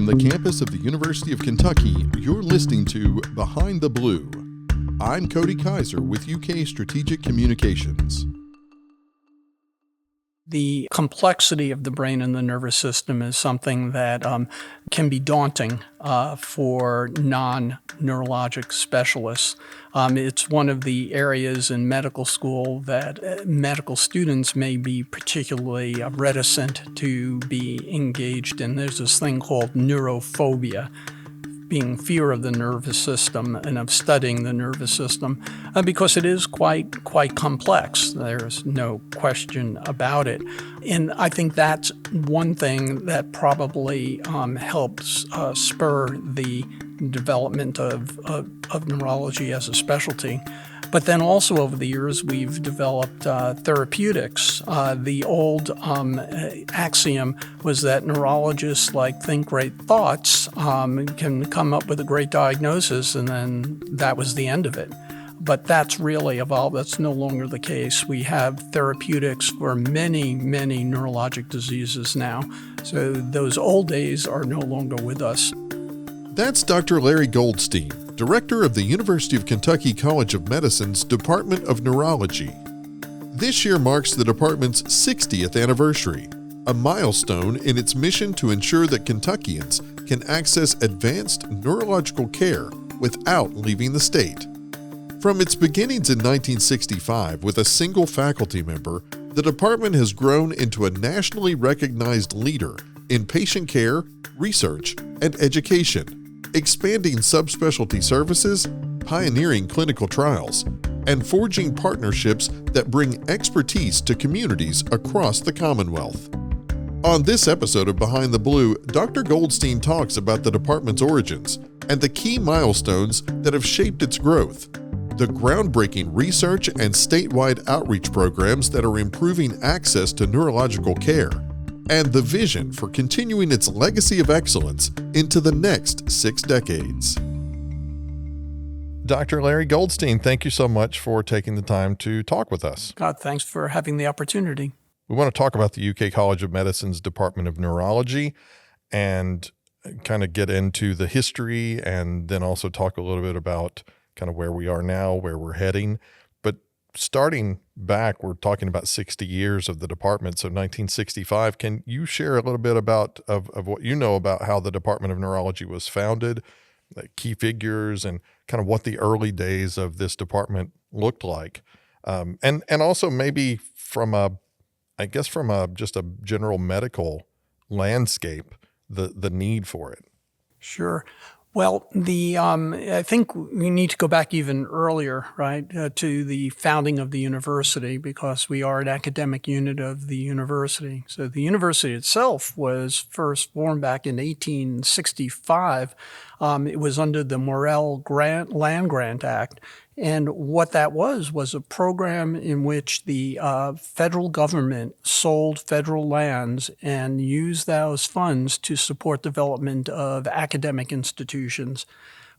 From the campus of the University of Kentucky, you're listening to Behind the Blue. I'm Cody Kaiser with UK Strategic Communications. The complexity of the brain and the nervous system is something that can be daunting for non-neurologic specialists. It's one of the areas in medical school that medical students may be particularly reticent to be engaged in. There's this thing called neurophobia, being fear of the nervous system and of studying the nervous system, because it is quite complex. There's no question about it. And I think that's one thing that probably helps spur the development of neurology as a specialty. But then also over the years, we've developed therapeutics. The old axiom was that neurologists think great thoughts, can come up with a great diagnosis, and then that was the end of it. But that's really evolved. That's no longer the case. We have therapeutics for many neurologic diseases now. So those old days are no longer with us. That's Dr. Larry Goldstein, Director of the University of Kentucky College of Medicine's Department of Neurology. This year marks the department's 60th anniversary, a milestone in its mission to ensure that Kentuckians can access advanced neurological care without leaving the state. From its beginnings in 1965 with a single faculty member, the department has grown into a nationally recognized leader in patient care, research, and education, expanding subspecialty services, pioneering clinical trials, and forging partnerships that bring expertise to communities across the Commonwealth. On this episode of Behind the Blue, Dr. Goldstein talks about the department's origins and the key milestones that have shaped its growth, the groundbreaking research and statewide outreach programs that are improving access to neurological care, and the vision for continuing its legacy of excellence into the next 6 decades. Dr. Larry Goldstein, thank you so much for taking the time to talk with us. God, thanks for having the opportunity. We want to talk about the UK College of Medicine's Department of Neurology and kind of get into the history and then also talk a little bit about kind of where we are now, where we're heading. But starting back, we're talking about 60 years of the department, so 1965. Can you share a little bit about of what you know about how the Department of Neurology was founded, the key figures, and kind of what the early days of this department looked like? And also maybe from just a general medical landscape, the need for it. Sure. Well, I think we need to go back even earlier, right, to the founding of the university, because we are an academic unit of the university. So the university itself was first formed back in 1865. It was under the Morrill Land Grant Act. And what that was a program in which the federal government sold federal lands and used those funds to support development of academic institutions.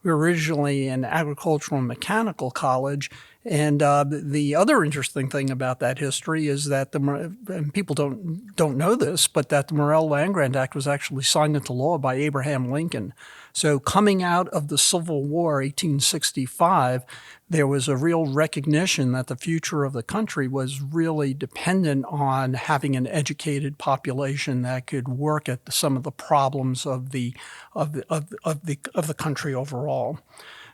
We were originally an agricultural and mechanical college, and the other interesting thing about that history is that and people don't know this, but that the Morrill Land Grant Act was actually signed into law by Abraham Lincoln. So coming out of the Civil War, 1865, there was a real recognition that the future of the country was really dependent on having an educated population that could work at some of the problems of the country overall.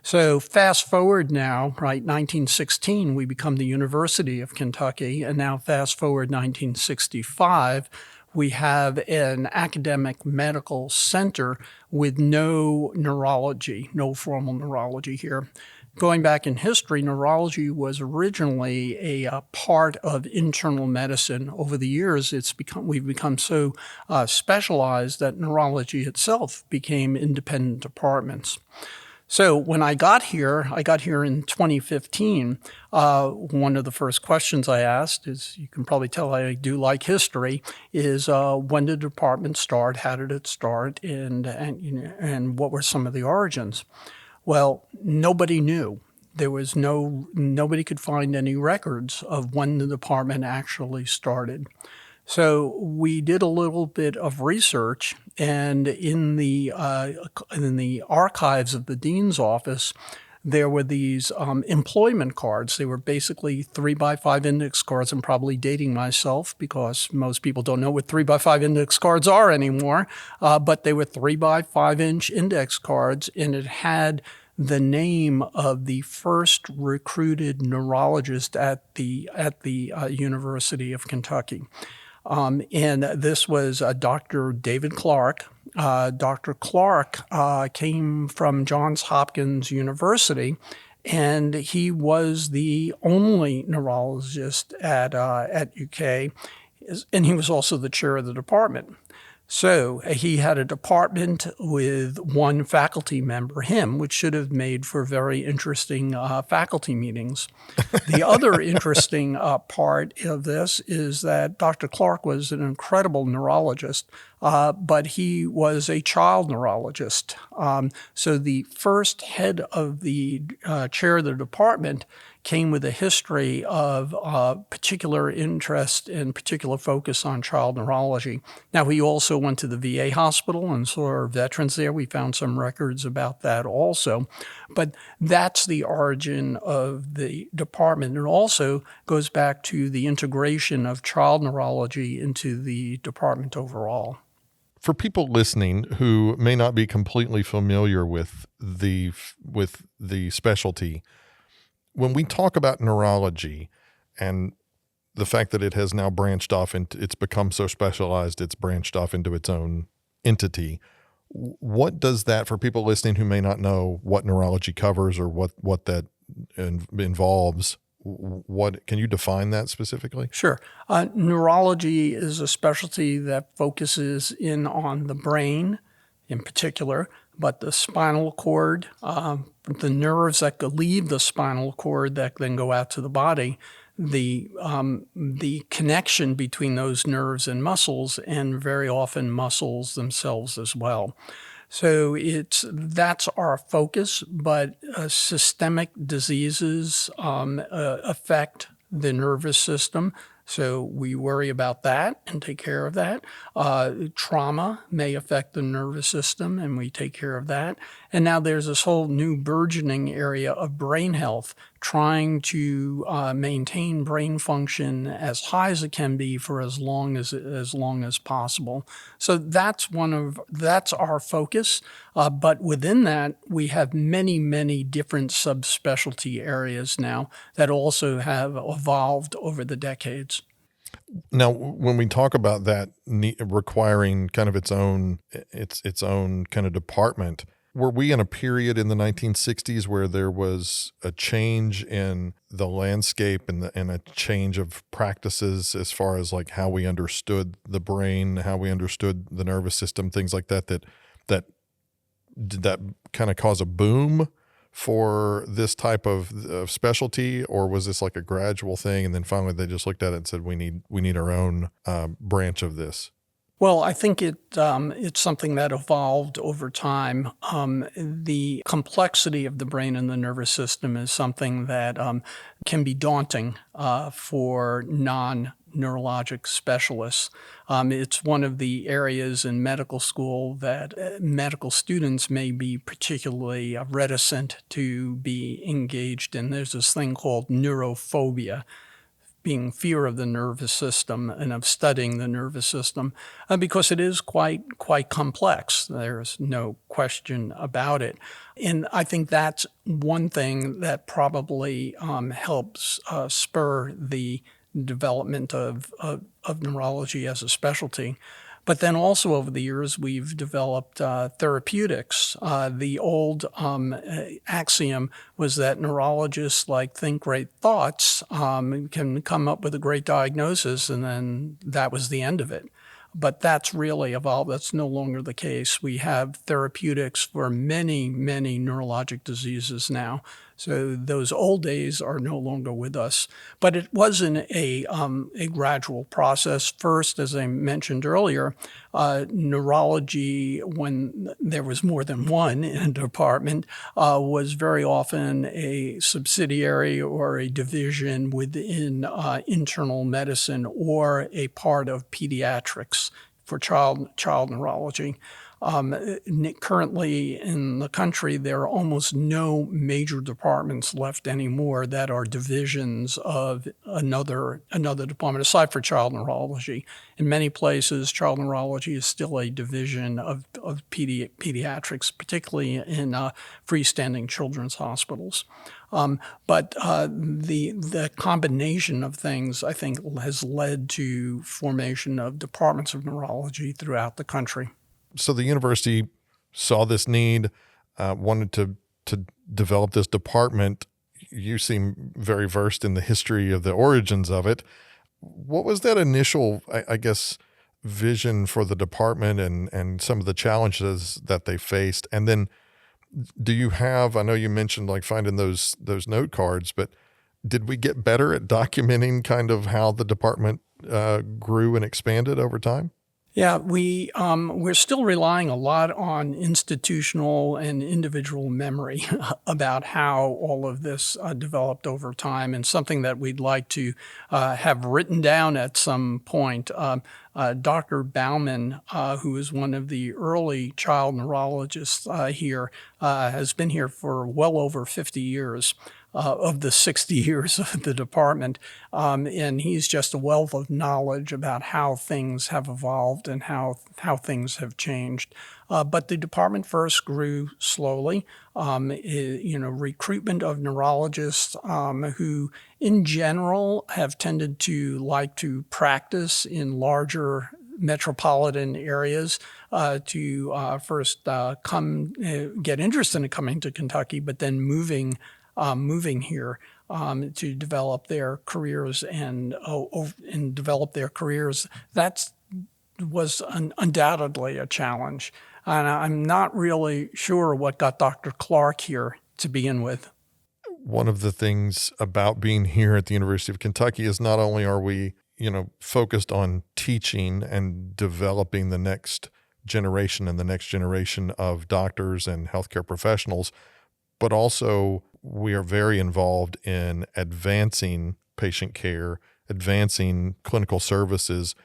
So fast forward now, right, 1916, we become the University of Kentucky, and now fast forward 1965, we have an academic medical center with no neurology, no formal neurology here. Going back in history, neurology was originally a part of internal medicine. Over the years, we've become so specialized that neurology itself became independent departments. So when I got here in 2015. One of the first questions I asked is, you can probably tell I do like history, is when did the department start? How did it start? And what were some of the origins? Well, nobody knew. There was nobody could find any records of when the department actually started. So we did a little bit of research, and in the archives of the dean's office, there were these employment cards. They were basically 3x5 index cards. I'm probably dating myself because most people don't know what 3x5 index cards are anymore, but they were 3x5 inch index cards, and it had the name of the first recruited neurologist at the University of Kentucky. And this was Dr. David Clark. Dr. Clark came from Johns Hopkins University, and he was the only neurologist at UK, and he was also the chair of the department. So he had a department with one faculty member, him, which should have made for very interesting faculty meetings. The other interesting part of this is that Dr. Clark was an incredible neurologist, but he was a child neurologist. So the first head of the chair of the department came with a history of particular interest and particular focus on child neurology. Now, he also went to the VA hospital and saw our veterans there. We found some records about that also. But that's the origin of the department. It also goes back to the integration of child neurology into the department overall. For people listening who may not be completely familiar with the specialty, when we talk about neurology and the fact that it has now branched off and it's become so specialized, it's branched off into its own entity, what does that, for people listening who may not know what neurology covers or what that involves, what can you define that specifically? Sure. Neurology is a specialty that focuses in on the brain in particular, but the spinal cord, the nerves that leave the spinal cord that then go out to the body, the connection between those nerves and muscles, and very often muscles themselves as well. So that's our focus, but systemic diseases affect the nervous system. So we worry about that and take care of that. Trauma may affect the nervous system, and we take care of that. And now there's this whole new burgeoning area of brain health, trying to maintain brain function as high as it can be for as long as possible. So that's our focus. But within that, we have many different subspecialty areas now that also have evolved over the decades. Now, when we talk about that requiring kind of its own kind of department, were we in a period in the 1960s where there was a change in the landscape and a change of practices as far as like how we understood the brain, how we understood the nervous system, things like that, did that kind of cause a boom for this type of specialty, or was this like a gradual thing and then finally they just looked at it and said we need our own branch of this? Well, I think it's something that evolved over time. The complexity of the brain and the nervous system is something that can be daunting for non-neurologic specialists. It's one of the areas in medical school that medical students may be particularly reticent to be engaged in. There's this thing called neurophobia, being fear of the nervous system and of studying the nervous system, because it is quite complex. There's no question about it. And I think that's one thing that probably helps spur the development of neurology as a specialty. But then also over the years, we've developed therapeutics. The old axiom was that neurologists think great thoughts, can come up with a great diagnosis, and then that was the end of it. But that's really evolved. That's no longer the case. We have therapeutics for many neurologic diseases now. So those old days are no longer with us. But it wasn't a gradual process. First, as I mentioned earlier, neurology, when there was more than one in a department, was very often a subsidiary or a division within internal medicine or a part of pediatrics for child neurology. Currently in the country, there are almost no major departments left anymore that are divisions of another department, aside for child neurology. In many places, child neurology is still a division of pediatrics, particularly in freestanding children's hospitals. But the combination of things, I think, has led to formation of departments of neurology throughout the country. So the university saw this need, wanted to develop this department. You seem very versed in the history of the origins of it. What was that initial, I guess, vision for the department and some of the challenges that they faced? And then do you have, I know you mentioned like finding those note cards, but did we get better at documenting kind of how the department grew and expanded over time? Yeah, we're still relying a lot on institutional and individual memory about how all of this developed over time, and something that we'd like to have written down at some point. Dr. Bauman, who is one of the early child neurologists here, has been here for well over 50 years. Of the 60 years of the department. And he's just a wealth of knowledge about how things have evolved and how things have changed. But the department first grew slowly. Recruitment of neurologists who, in general, have tended to like to practice in larger metropolitan areas to first get interested in coming to Kentucky, but then moving here to develop their careers and develop their careers. That was undoubtedly a challenge. And I'm not really sure what got Dr. Clark here to begin with. One of the things about being here at the University of Kentucky is not only are we, focused on teaching and developing the next generation and the next generation of doctors and healthcare professionals, but also we are very involved in advancing patient care, advancing clinical services,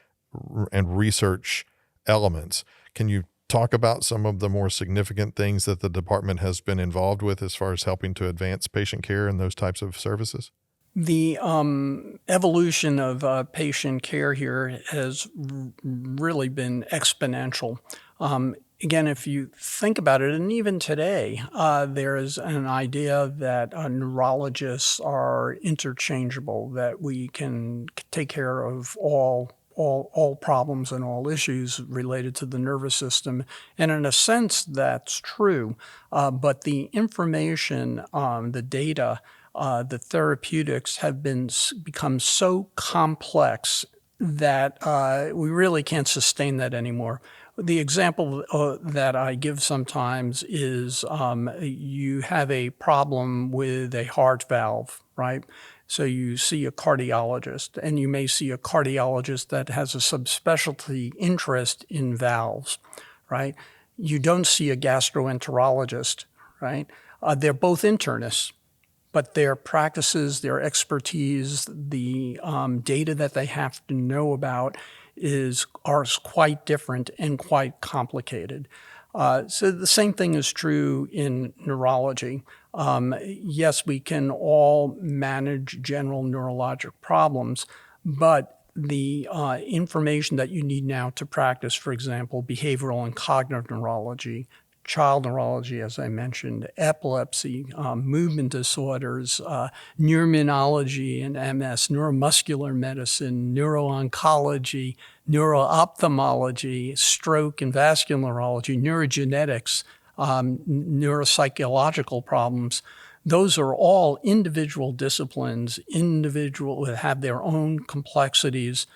and research elements. Can you talk about some of the more significant things that the department has been involved with as far as helping to advance patient care and those types of services? The evolution of patient care here has really been exponential. Again, if you think about it, and even today, there is an idea that neurologists are interchangeable, that we can take care of all problems and all issues related to the nervous system. And in a sense, that's true. But the information, the data, the therapeutics have become so complex that we really can't sustain that anymore. The example that I give sometimes is you have a problem with a heart valve, right? So you see a cardiologist, and you may see a cardiologist that has a subspecialty interest in valves, right? You don't see a gastroenterologist, right? They're both internists, but their practices, their expertise, the data that they have to know about are quite different and quite complicated. So the same thing is true in neurology. Yes, we can all manage general neurologic problems, but the information that you need now to practice, for example, behavioral and cognitive neurology, child neurology, as I mentioned, epilepsy, movement disorders, neuroimmunology and MS, neuromuscular medicine, neuro-oncology, neuro-ophthalmology, stroke and vascular neurology, neurogenetics, neuropsychological problems. Those are all individual disciplines, that have their own complexities,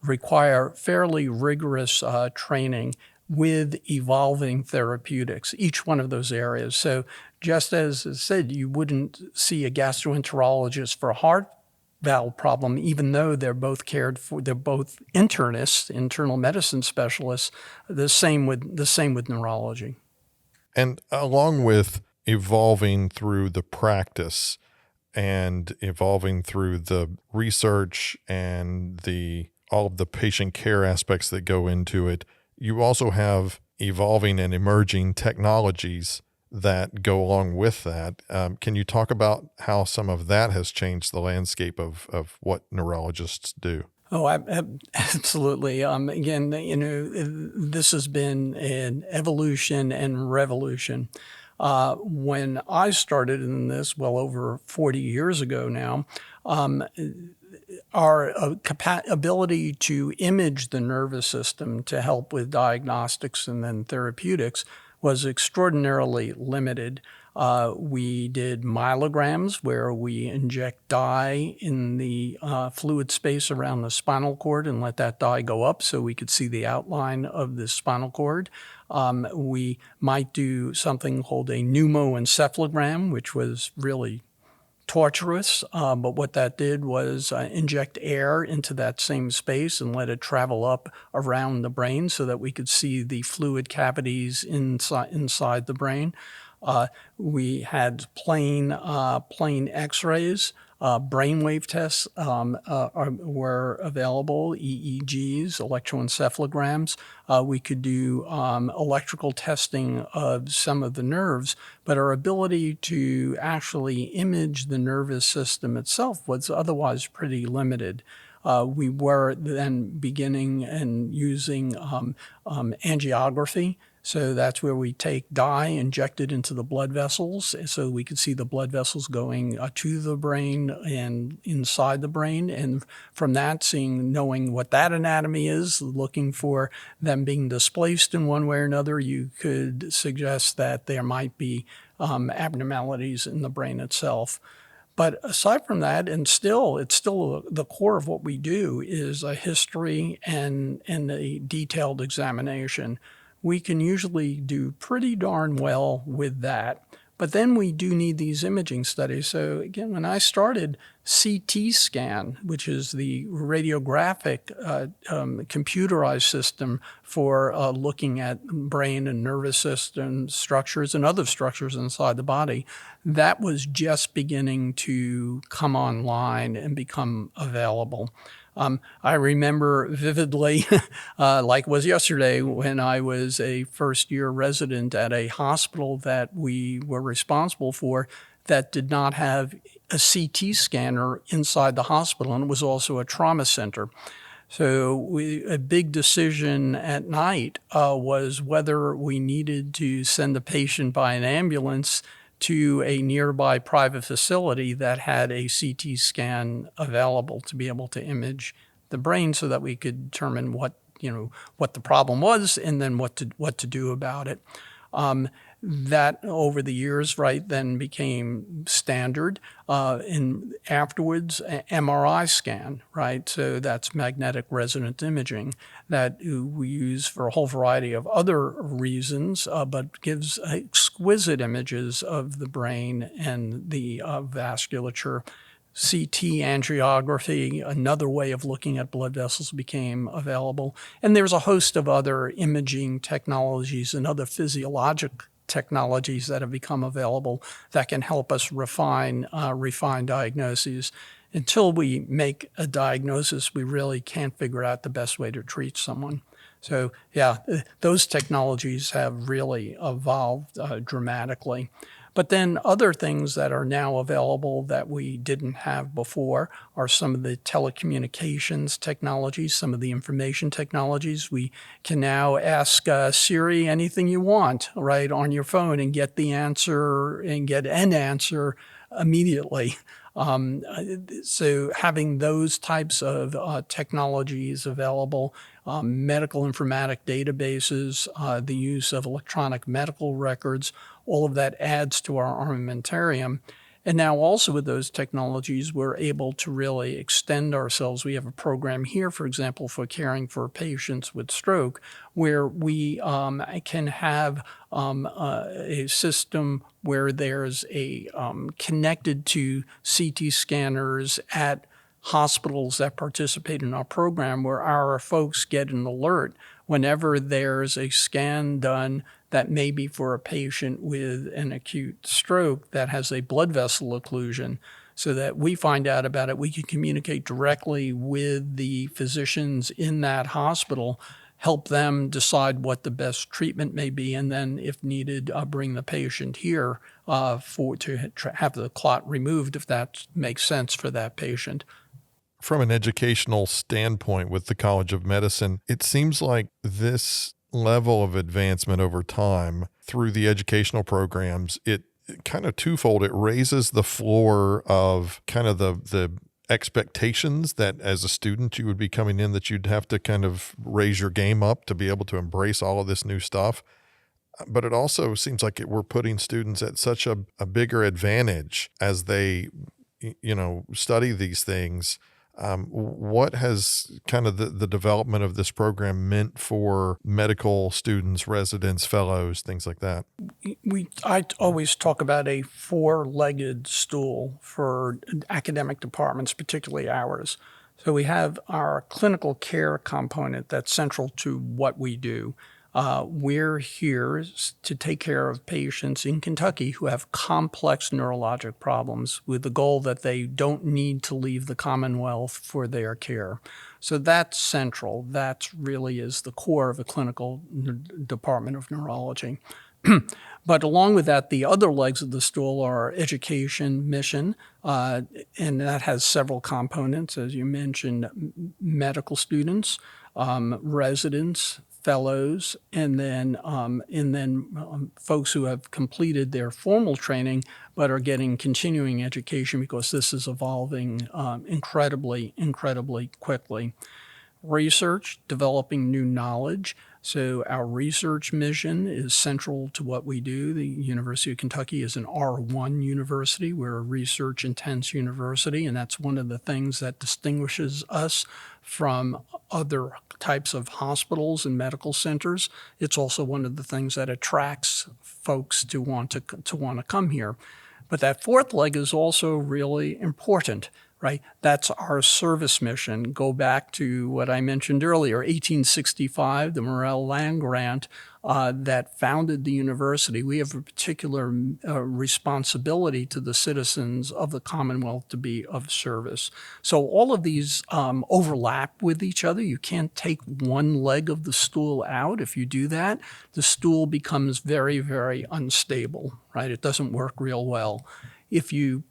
require fairly rigorous training. with evolving therapeutics, each one of those areas. So just as I said, you wouldn't see a gastroenterologist for a heart valve problem, even though they're both cared for, they're both internists, internal medicine specialists. The same with neurology. And along with evolving through the practice and evolving through the research and all of the patient care aspects that go into it, you also have evolving and emerging technologies that go along with that. Can you talk about how some of that has changed the landscape of what neurologists do? Oh, absolutely. Again, this has been an evolution and revolution. When I started in this, well over 40 years ago now, our ability to image the nervous system to help with diagnostics and then therapeutics was extraordinarily limited. We did myelograms where we inject dye in the fluid space around the spinal cord and let that dye go up so we could see the outline of the spinal cord. We might do something called a pneumoencephalogram, which was really torturous, but what that did was inject air into that same space and let it travel up around the brain so that we could see the fluid cavities inside the brain. We had plain X-rays. Brainwave tests were available, EEGs, electroencephalograms. We could do electrical testing of some of the nerves, but our ability to actually image the nervous system itself was otherwise pretty limited. We were then beginning and using angiography. So that's where we take dye, inject it into the blood vessels so we could see the blood vessels going to the brain and inside the brain. And from that, knowing what that anatomy is, looking for them being displaced in one way or another, you could suggest that there might be abnormalities in the brain itself. But aside from that, and it's still the core of what we do is a history and a detailed examination. We can usually do pretty darn well with that. But then we do need these imaging studies. So again, when I started, CT scan, which is the radiographic computerized system for looking at brain and nervous system structures and other structures inside the body, that was just beginning to come online and become available. I remember vividly, like it was yesterday, when I was a first-year resident at a hospital that we were responsible for that did not have a CT scanner inside the hospital, and it was also a trauma center. So a big decision at night was whether we needed to send the patient by an ambulance to a nearby private facility that had a CT scan available to be able to image the brain so that we could determine what the problem was and then what to do about it. That over the years, right, then became standard. And afterwards, MRI scan, right? So that's magnetic resonance imaging that we use for a whole variety of other reasons, but gives exquisite images of the brain and the vasculature. CT angiography, another way of looking at blood vessels, became available. And there's a host of other imaging technologies and other physiologic technologies that have become available that can help us refine diagnoses. Until we make a diagnosis, we really can't figure out the best way to treat someone. So yeah, those technologies have really evolved dramatically. But then other things that are now available that we didn't have before are some of the telecommunications technologies, some of the information technologies. We can now ask Siri anything you want, right, on your phone and get the answer and get an answer immediately. So having those types of technologies available, medical informatic databases, the use of electronic medical records, all of that adds to our armamentarium. And now also with those technologies, we're able to really extend ourselves. We have a program here, for example, for caring for patients with stroke, where we can have a system where there's a connected to CT scanners at hospitals that participate in our program, where our folks get an alert whenever there's a scan done that may be for a patient with an acute stroke that has a blood vessel occlusion, so that we find out about it. We can communicate directly with the physicians in that hospital, help them decide what the best treatment may be, and then, if needed, bring the patient here to have the clot removed if that makes sense for that patient. From an educational standpoint with the College of Medicine, it seems like this level of advancement over time through the educational programs, it kind of twofold. It raises the floor of kind of the expectations that as a student you would be coming in, that you'd have to kind of raise your game up to be able to embrace all of this new stuff. But it also seems like we're putting students at such a bigger advantage as they, study these things. What has kind of the development of this program meant for medical students, residents, fellows, things like that? I always talk about a four-legged stool for academic departments, particularly ours. So we have our clinical care component that's central to what we do. We're here to take care of patients in Kentucky who have complex neurologic problems, with the goal that they don't need to leave the Commonwealth for their care. So that's central. That really is the core of a clinical department of neurology. But along with that, the other legs of the stool are our education mission, and that has several components, as you mentioned: medical students, residents, fellows, and then folks who have completed their formal training but are getting continuing education, because this is evolving incredibly quickly. Research, developing new knowledge. So our research mission is central to what we do. The University of Kentucky is an R1 university. We're a research-intense university, and that's one of the things that distinguishes us from other types of hospitals and medical centers. It's also one of the things that attracts folks to want to come here. But that fourth leg is also really important, right? That's our service mission. Go back to what I mentioned earlier, 1865, the Morrell Land Grant that founded the university. We have a particular responsibility to the citizens of the Commonwealth to be of service. So all of these overlap with each other. You can't take one leg of the stool out. If you do that, the stool becomes very, very unstable, right? It doesn't work real well. If you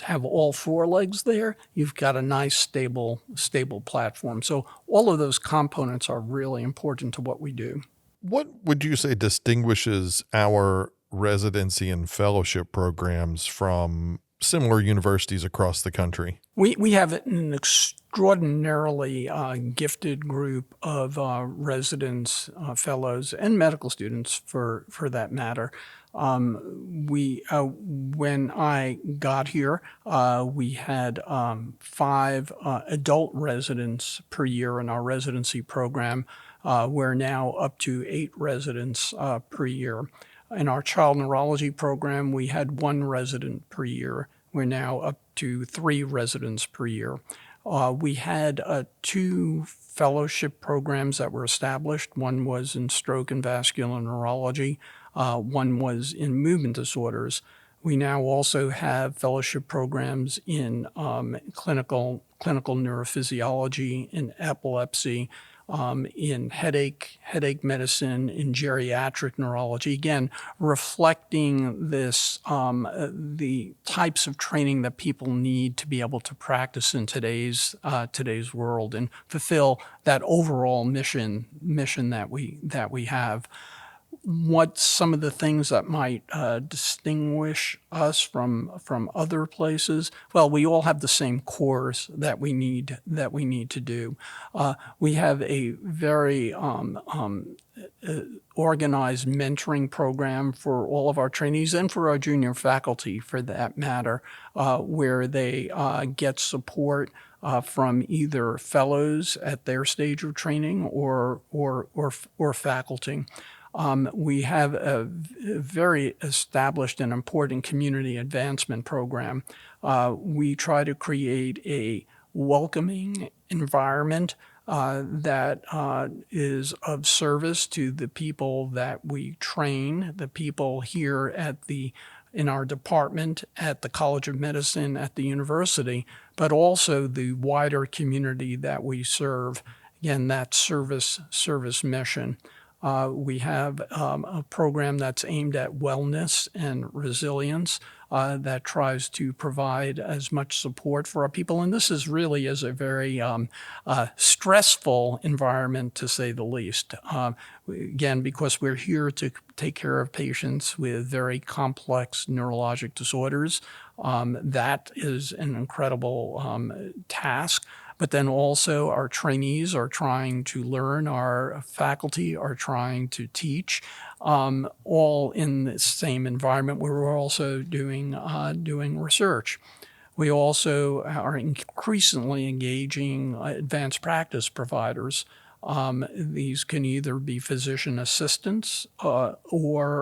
have all four legs there, you've got a nice, stable platform. So all of those components are really important to what we do. What would you say distinguishes our residency and fellowship programs from similar universities across the country? We have an extraordinarily gifted group of residents, fellows, and medical students, for that matter. When I got here, we had 5 adult residents per year in our residency program. We're now up to 8 residents per year. In our child neurology program, we had 1 resident per year. We're now up to 3 residents per year. We had 2 fellowship programs that were established. One was in stroke and vascular neurology. One was in movement disorders. We now also have fellowship programs in clinical neurophysiology, in epilepsy, in headache medicine, in geriatric neurology. Again, reflecting this, the types of training that people need to be able to practice in today's world and fulfill that overall mission that we have. What's some of the things that might distinguish us from other places? Well, we all have the same cores that we need to do. We have a very organized mentoring program for all of our trainees and for our junior faculty, for that matter, where they get support from either fellows at their stage of training or faculty. We have a very established and important community advancement program. We try to create a welcoming environment that is of service to the people that we train, the people here in our department, at the College of Medicine, at the university, but also the wider community that we serve. Again, that service mission. We have a program that's aimed at wellness and resilience that tries to provide as much support for our people. And this is really is a very stressful environment, to say the least. Again, because we're here to take care of patients with very complex neurologic disorders. That is an incredible task. But then also our trainees are trying to learn, our faculty are trying to teach, all in the same environment where we're also doing research. We also are increasingly engaging advanced practice providers. These can either be physician assistants or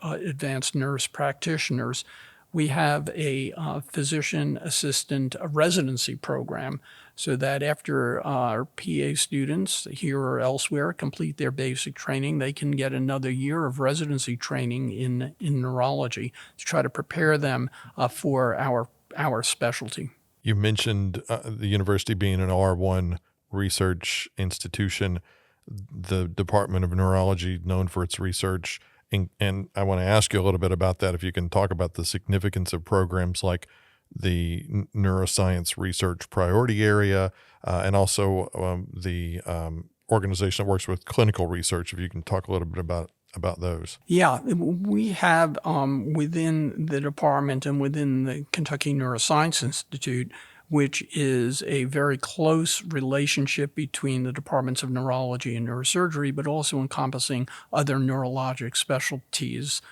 advanced nurse practitioners. We have a physician assistant residency program so that after our PA students here or elsewhere complete their basic training, they can get another year of residency training in neurology to try to prepare them for our specialty. You mentioned the university being an R1 research institution, the Department of Neurology known for its research. And I want to ask you a little bit about that, if you can talk about the significance of programs like the Neuroscience Research Priority Area and also the organization that works with clinical research, if you can talk a little bit about those. Yeah, we have within the department and within the Kentucky Neuroscience Institute, which is a very close relationship between the departments of neurology and neurosurgery, but also encompassing other neurologic specialties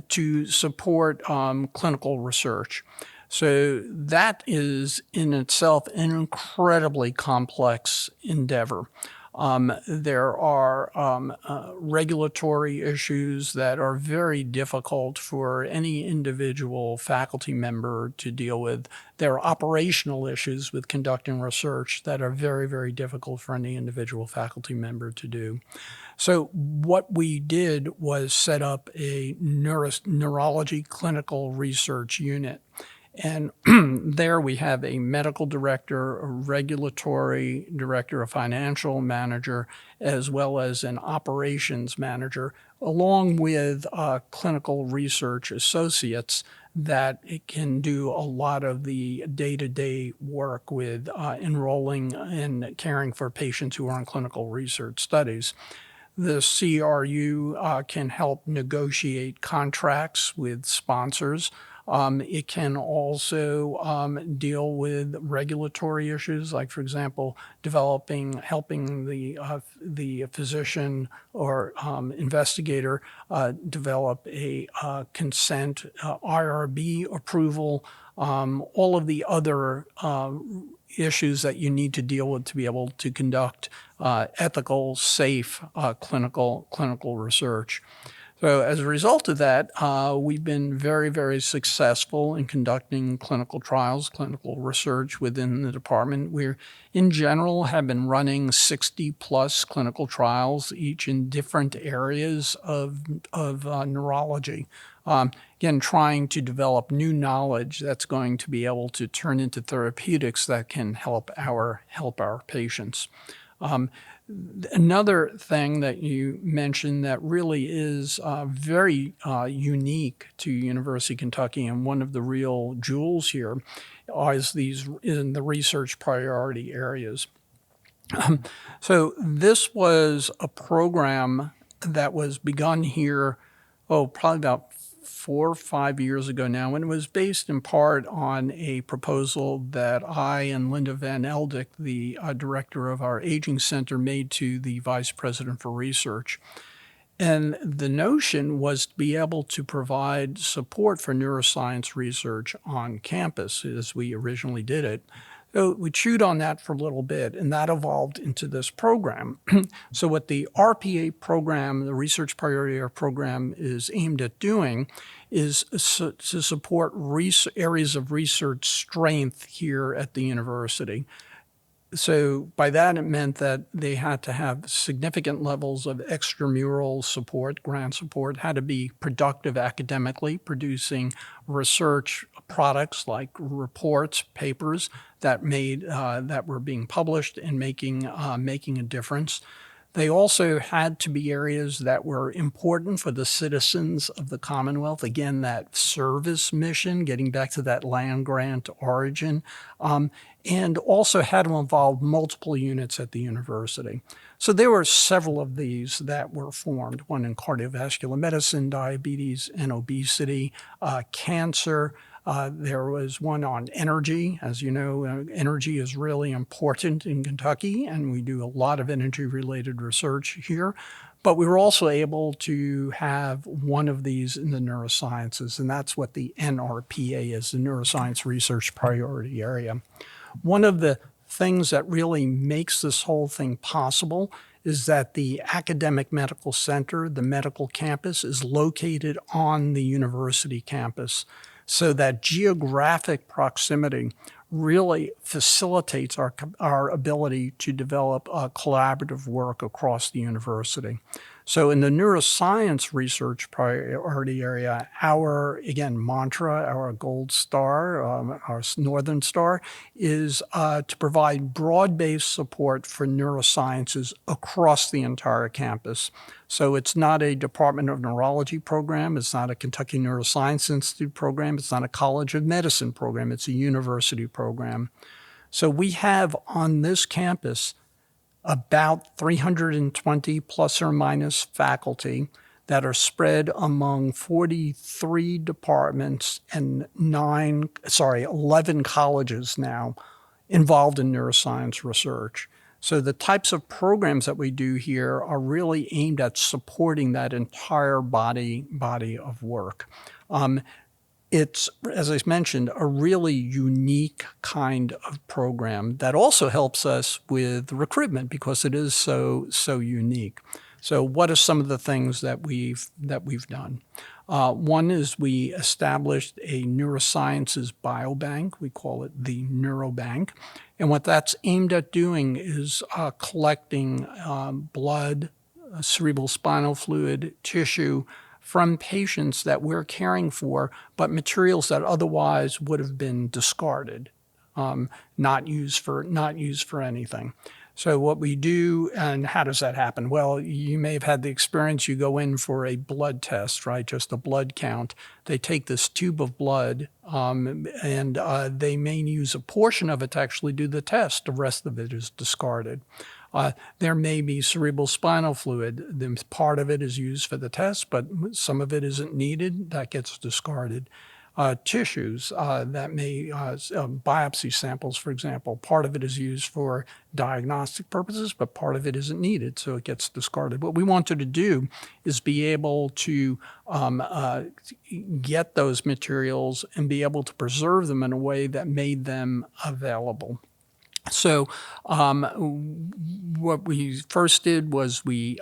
to support clinical research. So that is in itself an incredibly complex endeavor. There are regulatory issues that are very difficult for any individual faculty member to deal with. There are operational issues with conducting research that are very, very difficult for any individual faculty member to do. So what we did was set up a neurology clinical research unit. And there we have a medical director, a regulatory director, a financial manager, as well as an operations manager, along with clinical research associates that can do a lot of the day-to-day work with enrolling and caring for patients who are in clinical research studies. The CRU can help negotiate contracts with sponsors. It can also deal with regulatory issues, like, for example, helping the physician or investigator develop a consent, IRB approval, all of the other issues that you need to deal with to be able to conduct ethical, safe clinical research. So as a result of that, we've been very, very successful in conducting clinical trials, clinical research within the department. We, in general, have been running 60-plus clinical trials, each in different areas of neurology. Again, trying to develop new knowledge that's going to be able to turn into therapeutics that can help our patients. Another thing that you mentioned that really is very unique to University of Kentucky, and one of the real jewels here, is these in the research priority areas. So this was a program that was begun here, probably about 4 or 5 years ago now, and it was based in part on a proposal that I and Linda Van Eldik, the director of our aging center, made to the vice president for research. And the notion was to be able to provide support for neuroscience research on campus as we originally did it. So we chewed on that for a little bit, and that evolved into this program. So what the RPA program, the Research Priority Area Program, is aimed at doing is to support areas of research strength here at the university. So by that, it meant that they had to have significant levels of extramural support, grant support, had to be productive academically, producing research products like reports, papers that were being published and making a difference. They also had to be areas that were important for the citizens of the Commonwealth. Again, that service mission, getting back to that land grant origin, and also had to involve multiple units at the university. So there were several of these that were formed, one in cardiovascular medicine, diabetes and obesity, cancer. There was one on energy. As you know, energy is really important in Kentucky, and we do a lot of energy-related research here. But we were also able to have one of these in the neurosciences, and that's what the NRPA is, the Neuroscience Research Priority Area. One of the things that really makes this whole thing possible is that the academic medical center, the medical campus, is located on the university campus. So that geographic proximity really facilitates our ability to develop collaborative work across the university. So in the neuroscience research priority area, our, again, mantra, our gold star, our northern star, is to provide broad-based support for neurosciences across the entire campus. So it's not a Department of Neurology program, it's not a Kentucky Neuroscience Institute program, it's not a College of Medicine program, it's a university program. So we have on this campus about 320 plus or minus faculty that are spread among 43 departments and 11 colleges now involved in neuroscience research. So the types of programs that we do here are really aimed at supporting that entire body of work. It's, as I mentioned, a really unique kind of program that also helps us with recruitment because it is so unique. So what are some of the things that we've done? One is we established a neurosciences biobank. We call it the NeuroBank. And what that's aimed at doing is collecting blood, cerebral spinal fluid, tissue, from patients that we're caring for, but materials that otherwise would have been discarded, not used for anything. So what we do, and how does that happen? Well, you may have had the experience, you go in for a blood test, right? Just a blood count. They take this tube of blood and they may use a portion of it to actually do the test. The rest of it is discarded. There may be cerebral spinal fluid. Then part of it is used for the test, but some of it isn't needed. That gets discarded. Tissues that may, biopsy samples, for example, part of it is used for diagnostic purposes, but part of it isn't needed, so it gets discarded. What we wanted to do is be able to get those materials and be able to preserve them in a way that made them available. So what we first did was we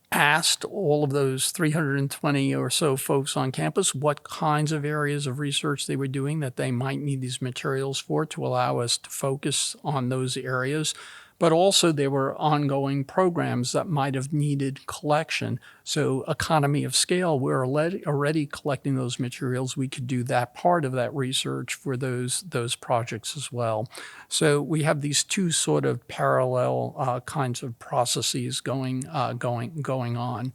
asked all of those 320 or so folks on campus what kinds of areas of research they were doing that they might need these materials for to allow us to focus on those areas. But also there were ongoing programs that might have needed collection. So economy of scale, we're already collecting those materials. We could do that part of that research for those projects as well. So we have these two sort of parallel kinds of processes going on.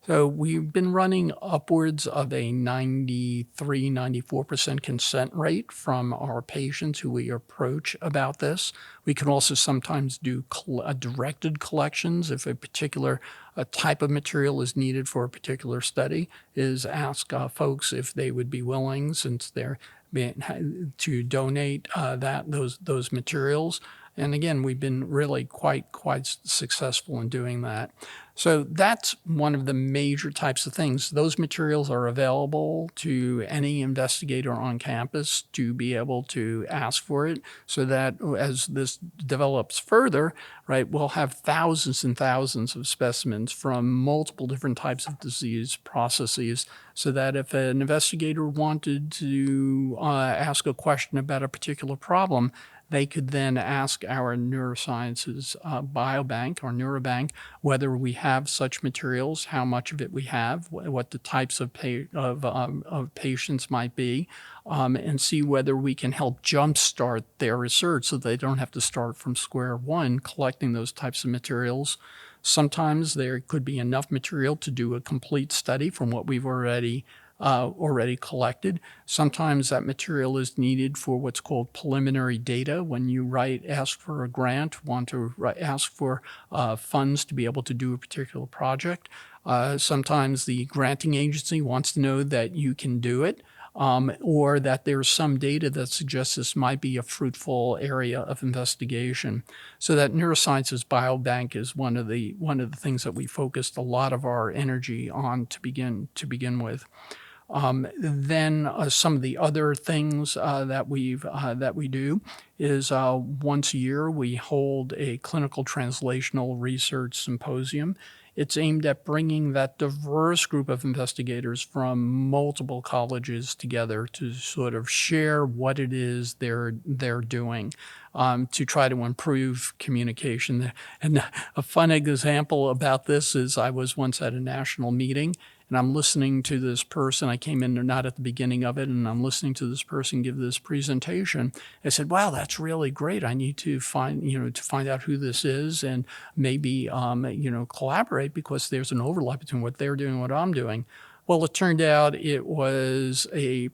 So we've been running upwards of a 93-94% consent rate from our patients who we approach about this. We can also sometimes do directed collections if a particular type of material is needed for a particular study, is ask folks if they would be willing, since they're to donate those materials. And again, we've been really quite successful in doing that. So that's one of the major types of things. Those materials are available to any investigator on campus to be able to ask for it, so that as this develops further, right, we'll have thousands and thousands of specimens from multiple different types of disease processes, so that if an investigator wanted to ask a question about a particular problem, they could then ask our neurosciences biobank or neurobank whether we have such materials, how much of it we have, what the types of patients might be, and see whether we can help jumpstart their research so they don't have to start from square one collecting those types of materials. Sometimes there could be enough material to do a complete study from what we've already collected. Sometimes that material is needed for what's called preliminary data. When you ask for a grant, want to ask for funds to be able to do a particular project. Sometimes the granting agency wants to know that you can do it, or that there's some data that suggests this might be a fruitful area of investigation. So that neurosciences biobank is one of the things that we focused a lot of our energy on to begin with. Then some of the other things that we do is once a year we hold a clinical translational research symposium. It's aimed at bringing that diverse group of investigators from multiple colleges together to sort of share what it is they're doing, to try to improve communication. And a fun example about this is I was once at a national meeting, and I'm listening to this person. I came in not at the beginning of it, and I'm listening to this person give this presentation. I said, "Wow, that's really great. I need to find out who this is, and maybe collaborate, because there's an overlap between what they're doing and what I'm doing." Well, it turned out it was a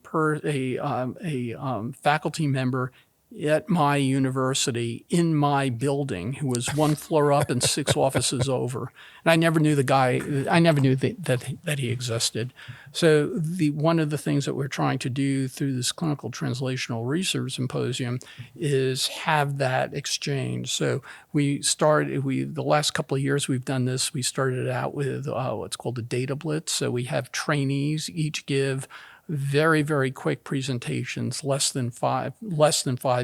faculty member at my university in my building who was one floor up and 6 offices over. And I never knew the guy. I never knew that he existed. So one of the things that we're trying to do through this clinical translational research symposium is have that exchange. So the last couple of years we've done this. We started out with what's called a data blitz. So we have trainees each give very, very quick presentations, less than 5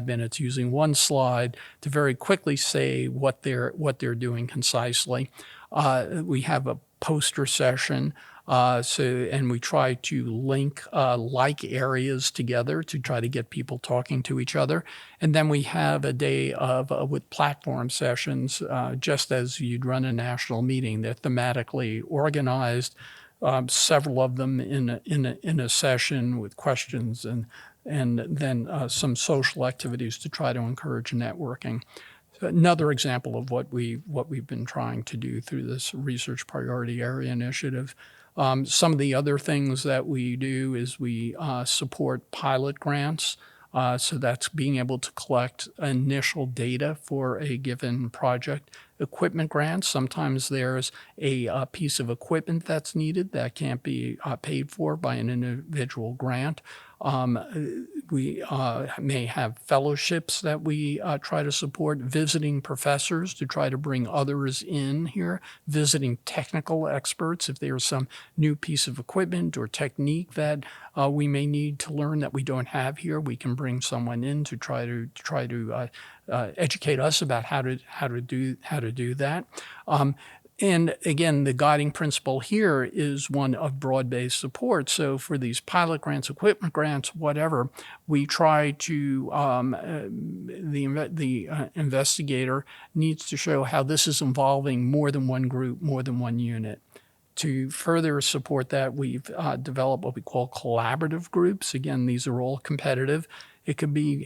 minutes, using one slide to very quickly say what they're doing concisely. We have a poster session, and we try to link like areas together to try to get people talking to each other. And then we have a day with platform sessions, just as you'd run a national meeting. They're thematically organized. Several of them in a session with questions, and then some social activities to try to encourage networking. So another example of what we've been trying to do through this research priority area initiative. Some of the other things that we do is we support pilot grants. So that's being able to collect initial data for a given project. Equipment grants, sometimes there's a piece of equipment that's needed that can't be paid for by an individual grant. We may have fellowships that we try to support, visiting professors to try to bring others in here, visiting technical experts. If there's some new piece of equipment or technique that we may need to learn that we don't have here, we can bring someone in to try to educate us about how to do that. And again, the guiding principle here is one of broad-based support. So for these pilot grants, equipment grants, whatever, we try to, the investigator needs to show how this is involving more than one group, more than one unit. To further support that, we've developed what we call collaborative groups. Again, these are all competitive. It could be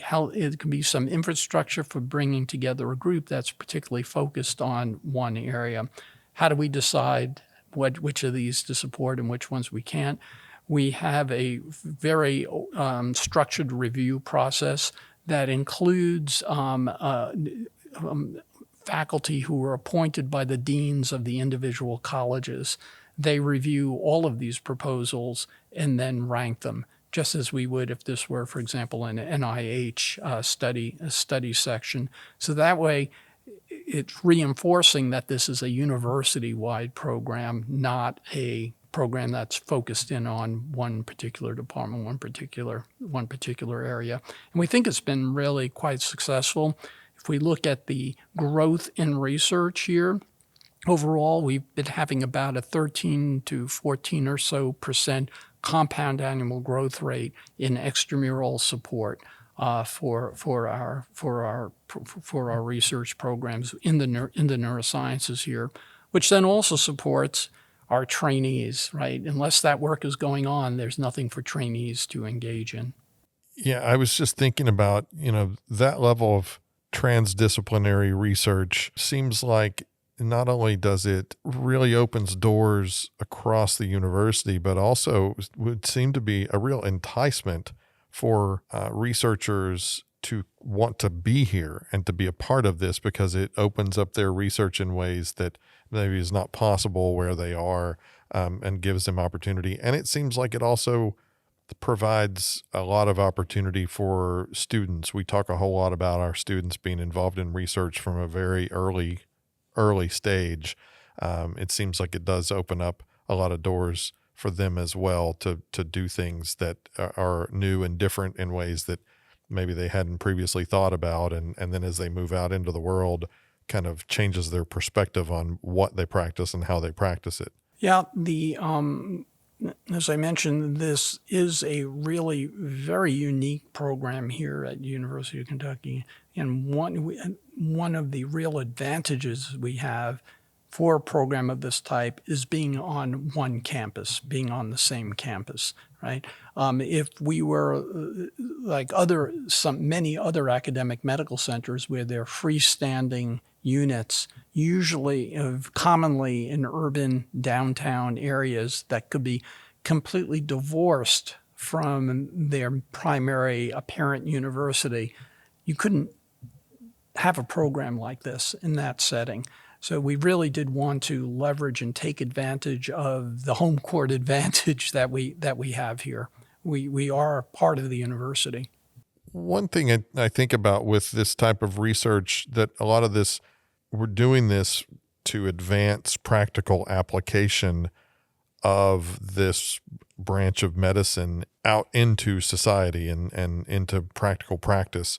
some infrastructure for bringing together a group that's particularly focused on one area. How do we decide which of these to support and which ones we can't. We have a very structured review process that includes faculty who are appointed by the deans of the individual colleges. They review all of these proposals and then rank them, just as we would if this were, for example, an NIH study section. So that way, it's reinforcing that this is a university-wide program, not a program that's focused in on one particular department, one particular area. And we think it's been really quite successful. If we look at the growth in research here, overall, we've been having about a 13 to 14 or so % compound annual growth rate in extramural support for our research programs in the neurosciences here, which then also supports our trainees, right? Unless that work is going on, there's nothing for trainees to engage in. Yeah, I was just thinking about, that level of transdisciplinary research seems like not only does it really opens doors across the university, but also would seem to be a real enticement for researchers to want to be here and to be a part of this, because it opens up their research in ways that maybe is not possible where they are, and gives them opportunity. And it seems like it also provides a lot of opportunity for students. We talk a whole lot about our students being involved in research from a very early stage. It seems like it does open up a lot of doors for them as well to do things that are new and different in ways that maybe they hadn't previously thought about. And then as they move out into the world, kind of changes their perspective on what they practice and how they practice it. Yeah, as I mentioned, this is a really very unique program here at the University of Kentucky. And one of the real advantages we have for a program of this type is being on one campus, being on the same campus, right? If we were like many other academic medical centers where they're freestanding units, usually commonly in urban downtown areas that could be completely divorced from their primary parent university, you couldn't have a program like this in that setting. So we really did want to leverage and take advantage of the home court advantage that we have here. We are part of the university. One thing I think about with this type of research, that a lot of this, we're doing this to advance practical application of this branch of medicine out into society and into practical practice.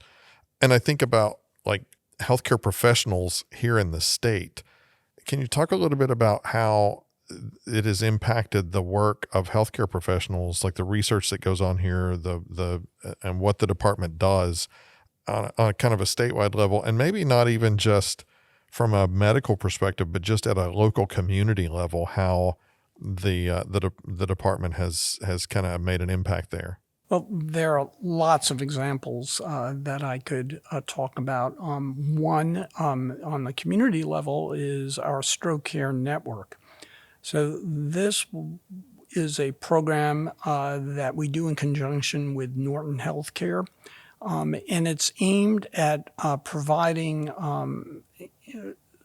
And I think about like healthcare professionals here in the state. Can you talk a little bit about how it has impacted the work of healthcare professionals, like the research that goes on here, and what the department does on a kind of a statewide level, and maybe not even just from a medical perspective, but just at a local community level, how the department has kind of made an impact there? Well, there are lots of examples that I could talk about. One on the community level is our stroke care network. So this is a program that we do in conjunction with Norton Healthcare, and it's aimed at providing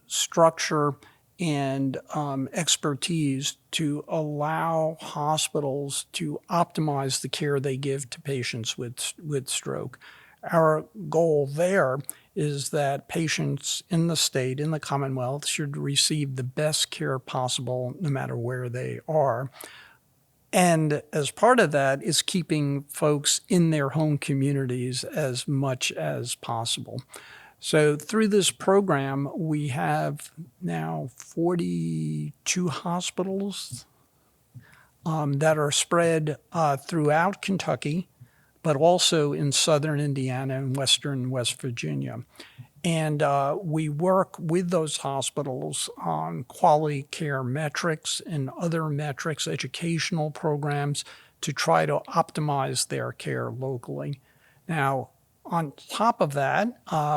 structure and expertise to allow hospitals to optimize the care they give to patients with stroke. Our goal there is that patients in the state, in the Commonwealth, should receive the best care possible no matter where they are. And as part of that is keeping folks in their home communities as much as possible. So through this program, we have now 42 hospitals that are spread throughout Kentucky, but also in southern Indiana and western West Virginia. And we work with those hospitals on quality care metrics and other metrics, educational programs, to try to optimize their care locally. Now, On top of that,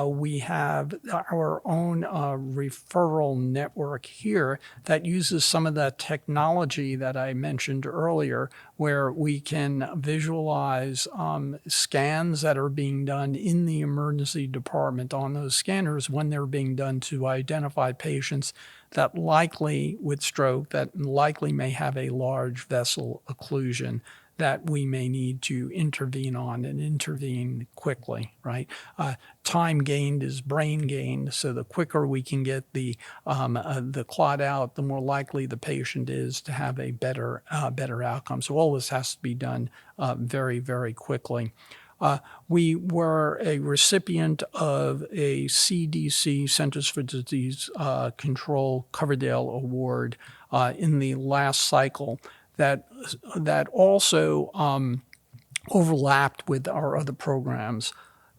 we have our own referral network here that uses some of that technology that I mentioned earlier, where we can visualize scans that are being done in the emergency department on those scanners when they're being done to identify patients that likely with stroke, that likely may have a large vessel occlusion that we may need to intervene on and intervene quickly, right? Time gained is brain gained, so the quicker we can get the clot out, the more likely the patient is to have a better outcome. So all this has to be done very, very quickly. We were a recipient of a CDC, Centers for Disease Control, Coverdale Award in the last cycle that also overlapped with our other programs.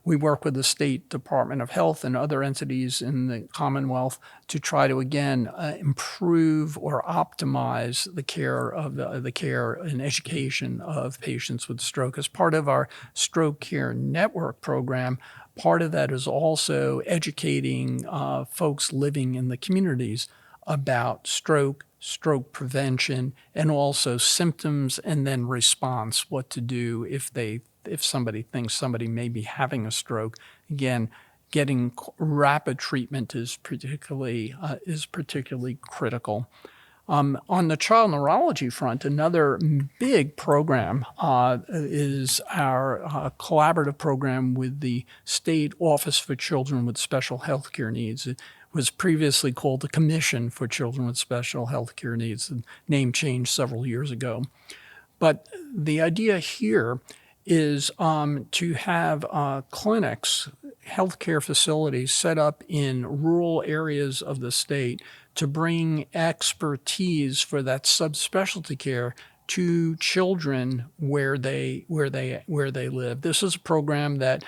We work with the State Department of Health and other entities in the Commonwealth to try to, again, improve or optimize the care and education of patients with stroke. As part of our Stroke Care Network program, part of that is also educating folks living in the communities about stroke prevention, and also symptoms and then response, what to do if somebody thinks somebody may be having a stroke. Again, getting rapid treatment is particularly critical. On the child neurology front, another big program is our collaborative program with the State Office for Children with Special Health Care Needs. It was previously called the Commission for Children with Special Health Care Needs. The name changed several years ago. But the idea here is to have clinics, healthcare facilities set up in rural areas of the state to bring expertise for that subspecialty care to children where they live. This is a program that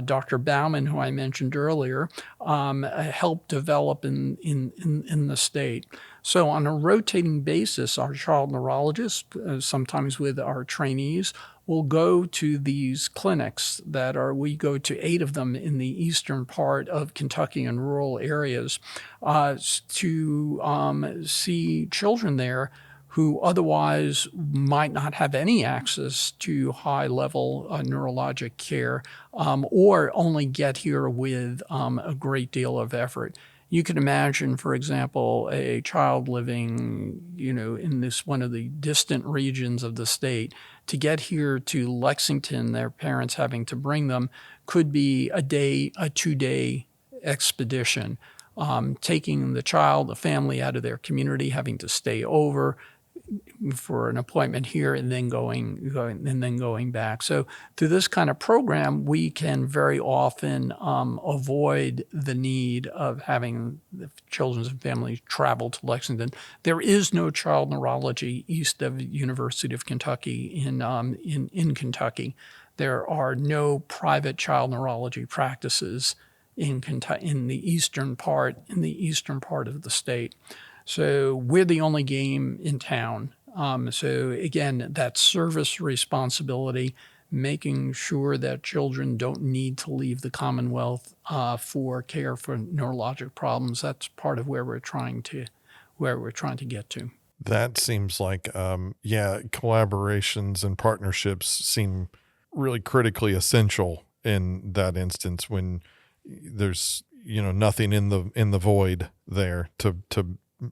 Dr. Bauman, who I mentioned earlier, helped develop in the state. So on a rotating basis, our child neurologists, sometimes with our trainees, will go to these clinics we go to 8 of them in the eastern part of Kentucky and rural areas to see children there who otherwise might not have any access to high-level neurologic care or only get here with a great deal of effort. You can imagine, for example, a child living, in one of the distant regions of the state. To get here to Lexington, their parents having to bring them, could be a 2-day expedition. Taking the family out of their community, having to stay over for an appointment here, and then going back. So through this kind of program, we can very often avoid the need of having the children and families travel to Lexington. There is no child neurology east of the University of Kentucky in Kentucky. There are no private child neurology practices in the eastern part of the state. So we're the only game in town. So again, that service responsibility, making sure that children don't need to leave the Commonwealth for care for neurologic problems. That's part of where we're trying to get to. That seems like, collaborations and partnerships seem really critically essential in that instance when there's nothing in the void there to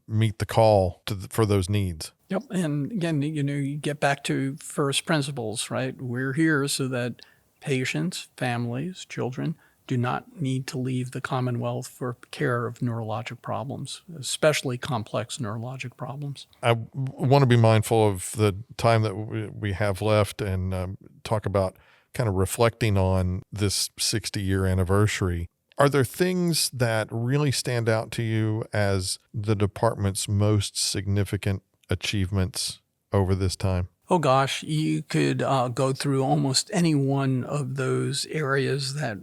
meet the call for those needs. Yep. And again, you get back to first principles, right? We're here so that patients, families, children do not need to leave the Commonwealth for care of neurologic problems, especially complex neurologic problems. I want to be mindful of the time that we have left and talk about kind of reflecting on this 60-year anniversary. Are there things that really stand out to you as the department's most significant achievements over this time? Oh gosh, you could go through almost any one of those areas that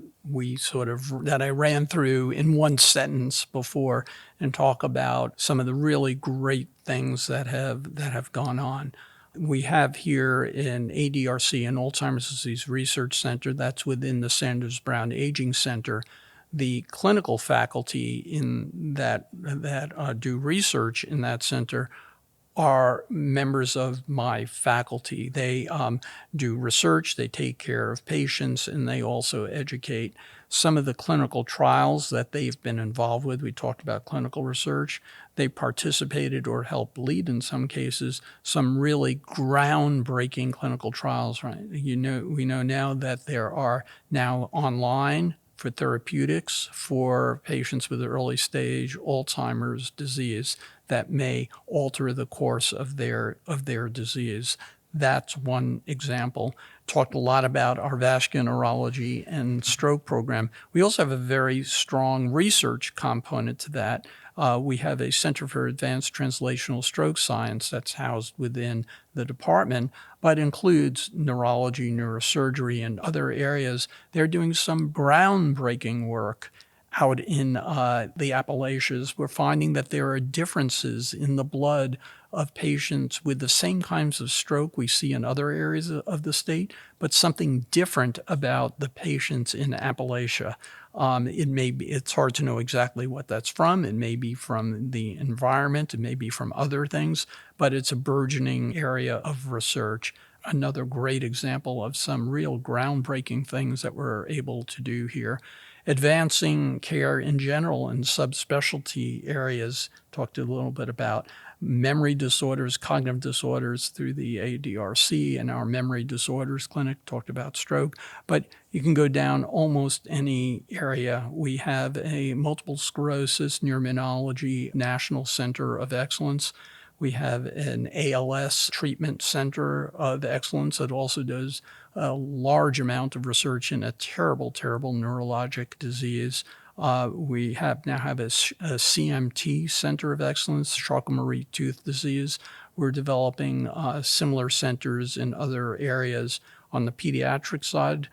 I ran through in one sentence before and talk about some of the really great things that have gone on. We have here an ADRC, an Alzheimer's Disease Research Center, that's within the Sanders Brown Aging Center. The clinical faculty in that do research in that center are members of my faculty. They do research, they take care of patients, and they also educate. Some of the clinical trials that they've been involved with, we talked about clinical research, they participated or helped lead in some cases some really groundbreaking clinical trials, right? We know now that there are now online for therapeutics for patients with early stage Alzheimer's disease that may alter the course of their disease. That's one example. Talked a lot about our vascular neurology and stroke program. We also have a very strong research component to that. We have a Center for Advanced Translational Stroke Science that's housed within the department, but includes neurology, neurosurgery, and other areas. They're doing some groundbreaking work out in the Appalachians. We're finding that there are differences in the blood of patients with the same kinds of stroke we see in other areas of the state, but something different about the patients in Appalachia. It's hard to know exactly what that's from. It may be from the environment, it may be from other things, but it's a burgeoning area of research. Another great example of some real groundbreaking things that we're able to do here. Advancing care in general in subspecialty areas, talked a little bit about memory disorders, cognitive disorders through the ADRC and our memory disorders clinic, talked about stroke, but you can go down almost any area. We have a multiple sclerosis neuroimmunology national center of excellence. We have an ALS treatment center of excellence that also does a large amount of research in a terrible neurologic disease. We now have a CMT center of excellence, Charcot-Marie tooth disease. We're developing similar centers in other areas. On the pediatric side,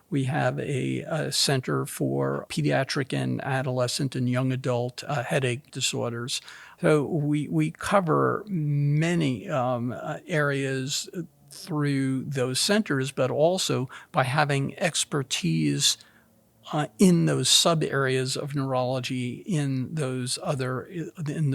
we have a center for pediatric and adolescent and young adult headache disorders. So we cover many areas through those centers, but also by having expertise in those sub areas of neurology in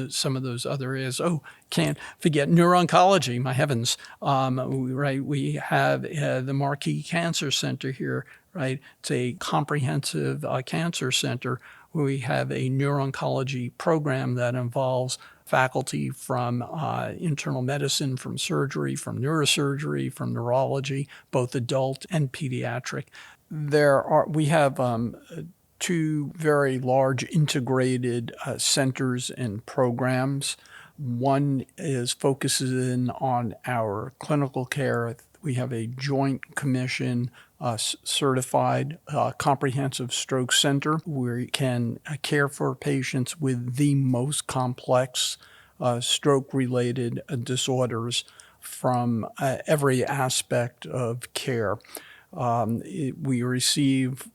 some of those other areas. Oh, can't forget neuro-oncology, my heavens. We have the Marquis Cancer Center here, right? It's a comprehensive cancer center where we have a neuro-oncology program that involves faculty from internal medicine, from surgery, from neurosurgery, from neurology, both adult and pediatric. We have two very large integrated centers and programs. One focuses in on our clinical care. We have a Joint Commission certified comprehensive stroke center where you can care for patients with the most complex stroke-related disorders from every aspect of care. We receive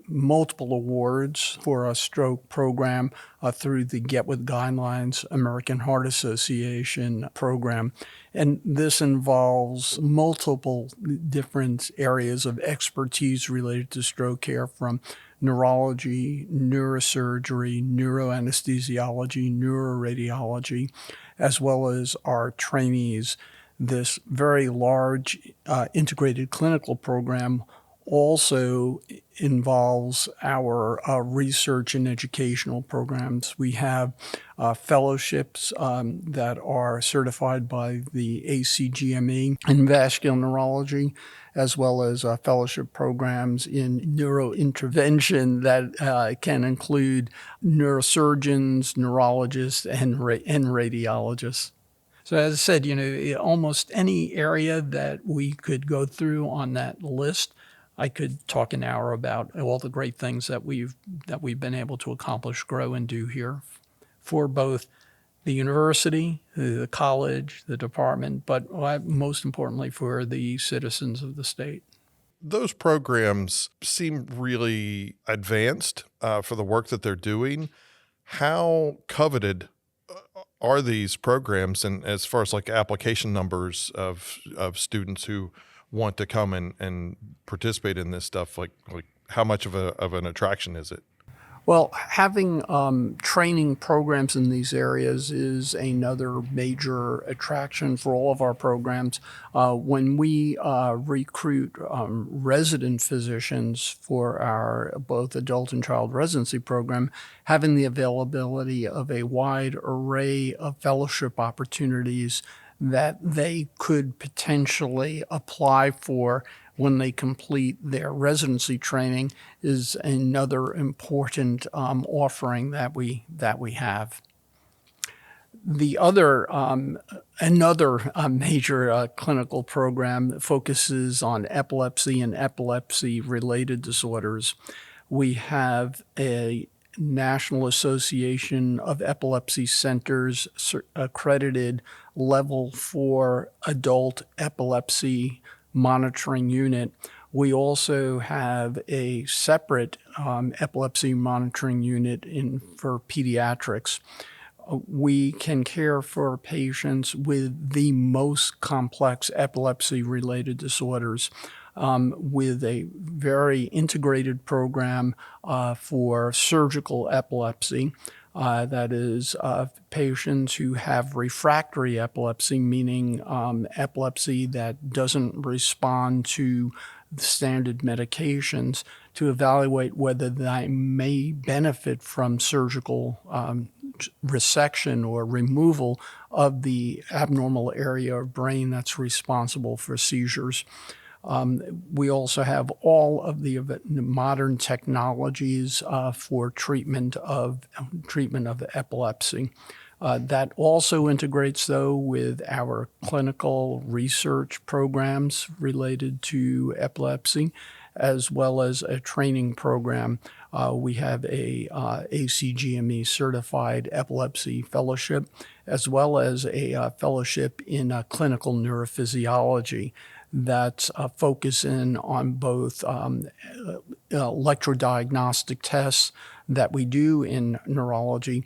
multiple awards for our stroke program through the Get With Guidelines American Heart Association program. And this involves multiple different areas of expertise related to stroke care, from neurology, neurosurgery, neuroanesthesiology, neuroradiology, as well as our trainees. This very large integrated clinical program also involves our research and educational programs. We have fellowships that are certified by the ACGME in vascular neurology, as well as fellowship programs in neurointervention that can include neurosurgeons, neurologists, and radiologists. So as I said, almost any area that we could go through on that list, I could talk an hour about all the great things that we've been able to accomplish, grow, and do here for both the university, the college, the department, but most importantly for the citizens of the state. Those programs seem really advanced for the work that they're doing. How coveted are these programs, and as far as like application numbers of students who want to come and participate in this stuff, like how much of an attraction is it? Well, having training programs in these areas is another major attraction for all of our programs. When we recruit resident physicians for our both adult and child residency program, having the availability of a wide array of fellowship opportunities that they could potentially apply for when they complete their residency training is another important offering that we have. The other another major clinical program focuses on epilepsy and epilepsy-related disorders. We have a National Association of Epilepsy Centers accredited level 4 adult epilepsy monitoring unit. We also have a separate epilepsy monitoring unit for pediatrics. We can care for patients with the most complex epilepsy-related disorders with a very integrated program for surgical epilepsy. That is patients who have refractory epilepsy, meaning epilepsy that doesn't respond to standard medications, to evaluate whether they may benefit from surgical resection or removal of the abnormal area of brain that's responsible for seizures. We also have all of the modern technologies for treatment of epilepsy. That also integrates, though, with our clinical research programs related to epilepsy, as well as a training program. We have a ACGME certified epilepsy fellowship, as well as a fellowship in clinical neurophysiology that's focusing on both electrodiagnostic tests that we do in neurology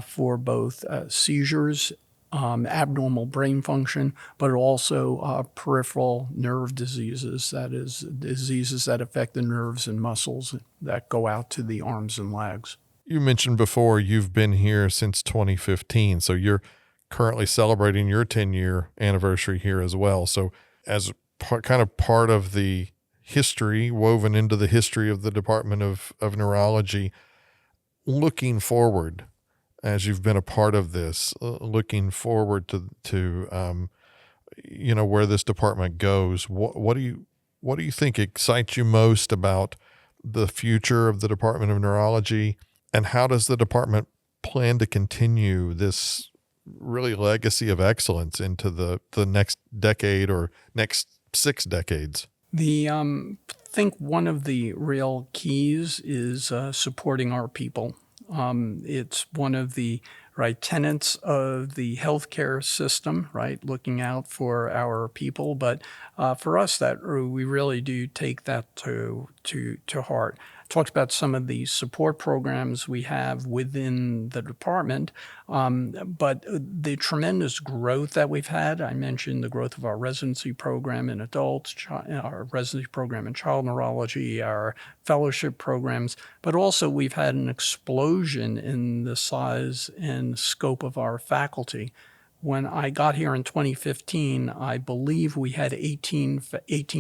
for both seizures, abnormal brain function, but also peripheral nerve diseases, that is, diseases that affect the nerves and muscles that go out to the arms and legs. You mentioned before you've been here since 2015, so you're currently celebrating your 10-year anniversary here as well. So as kind of part of the history, woven into the history of the Department of Neurology, looking forward, as you've been a part of this, looking forward to where this department goes, what do you think excites you most about the future of the Department of Neurology, and how does the department plan to continue this really legacy of excellence into the next decade or next 6 decades? I think one of the real keys is supporting our people. It's one of the tenets of the healthcare system, looking out for our people. But for us, that we really do take that to heart. Talked about some of the support programs we have within the department, but the tremendous growth that we've had. I mentioned the growth of our residency program in adults, our residency program in child neurology, our fellowship programs, but also we've had an explosion in the size and scope of our faculty. When I got here in 2015, I believe we had 18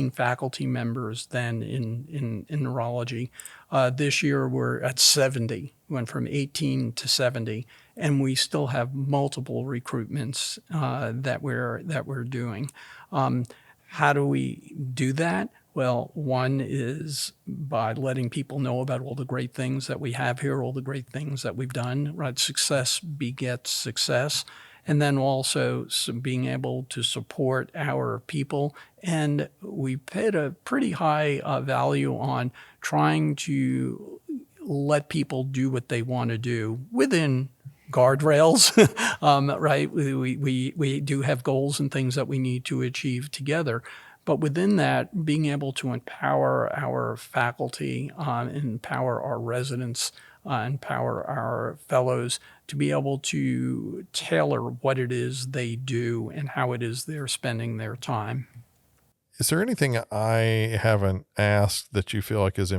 faculty members then in neurology. This year we're at 70. We went from 18 to 70, and we still have multiple recruitments that we're doing. How do we do that? Well, one is by letting people know about all the great things that we have here, all the great things that we've done. Success begets success. And then also being able to support our people. And we paid a pretty high value on trying to let people do what they want to do within guardrails, right? We do have goals and things that we need to achieve together. But within that, being able to empower our faculty, empower our residents empower our fellows to be able to tailor what it is they do and how it is they're spending their time. Is there anything I haven't asked that you feel like is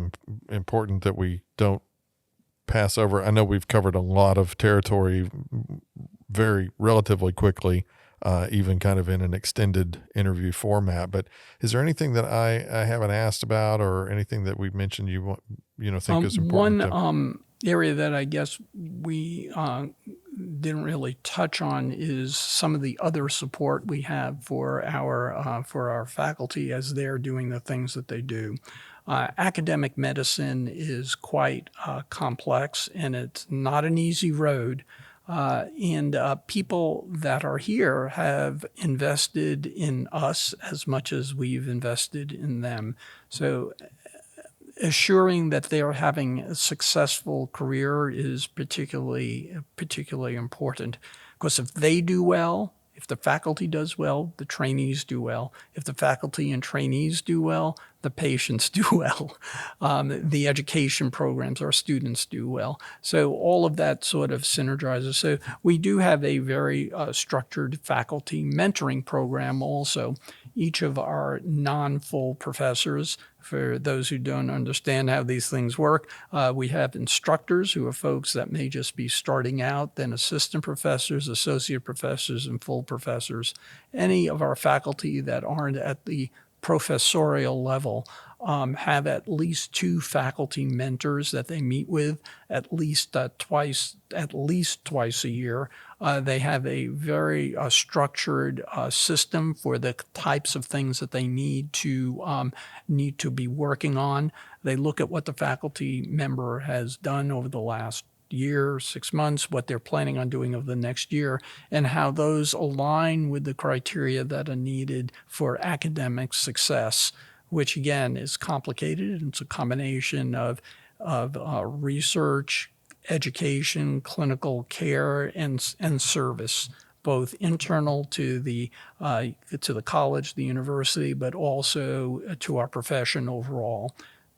important that we don't pass over? I know we've covered a lot of territory very relatively quickly, even kind of in an extended interview format, but is there anything that I haven't asked about, or anything that we've mentioned think is important? One area that I guess we didn't really touch on is some of the other support we have for our faculty as they're doing the things that they do. Academic medicine is quite complex, and it's not an easy road. And people that are here have invested in us as much as we've invested in them. So assuring that they are having a successful career is particularly important, because if they do well, if the faculty does well, the trainees do well. If the faculty and trainees do well, the patients do well. The education programs, our students do well. So all of that sort of synergizes. So we do have a very structured faculty mentoring program also. Each of our non-full professors, for those who don't understand how these things work, we have instructors who are folks that may just be starting out, then assistant professors, associate professors, and full professors. Any of our faculty that aren't at the professorial level have at least 2 faculty mentors that they meet with at least twice a year. They have a very structured system for the types of things that they need to be working on. They look at what the faculty member has done over the last year, 6 months, what they're planning on doing over the next year, and how those align with the criteria that are needed for academic success, which again is complicated. It's a combination of research, education, clinical care, and service, both internal to the college, the university, but also to our profession overall.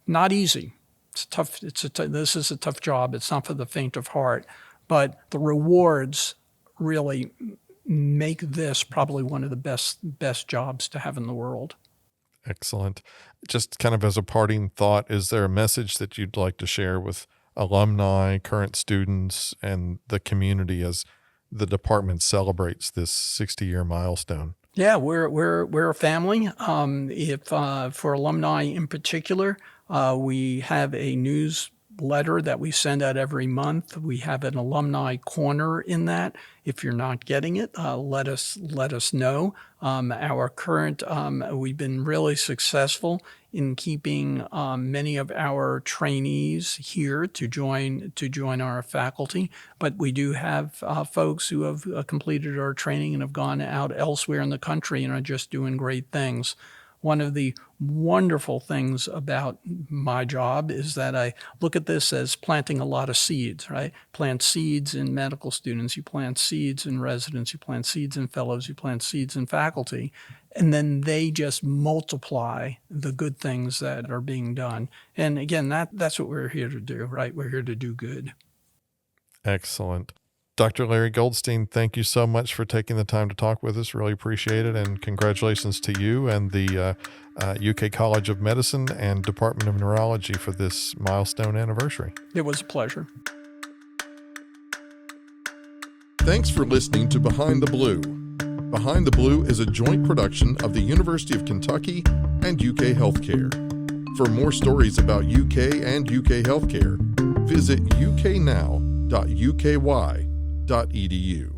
Not easy. It's tough. This is a tough job. It's not for the faint of heart, but the rewards really make this probably one of the best jobs to have in the world. Excellent. Just kind of as a parting thought, is there a message that you'd like to share with alumni, current students, and the community as the department celebrates this 60-year milestone? Yeah, we're a family. For alumni in particular, we have a newsletter that we send out every month. We have an alumni corner in that. If you're not getting it, let us know. Our current, we've been really successful in keeping many of our trainees here to join our faculty, but we do have folks who have completed our training and have gone out elsewhere in the country and are just doing great things. One of the wonderful things about my job is that I look at this as planting a lot of seeds, right? Plant seeds in medical students, you plant seeds in residents, you plant seeds in fellows, you plant seeds in faculty, and then they just multiply the good things that are being done. And again, that's what we're here to do, right? We're here to do good. Excellent. Dr. Larry Goldstein, thank you so much for taking the time to talk with us. Really appreciate it. And congratulations to you and the UK College of Medicine and Department of Neurology for this milestone anniversary. It was a pleasure. Thanks for listening to Behind the Blue. Behind the Blue is a joint production of the University of Kentucky and UK Healthcare. For more stories about UK and UK healthcare, visit uknow.uky.edu.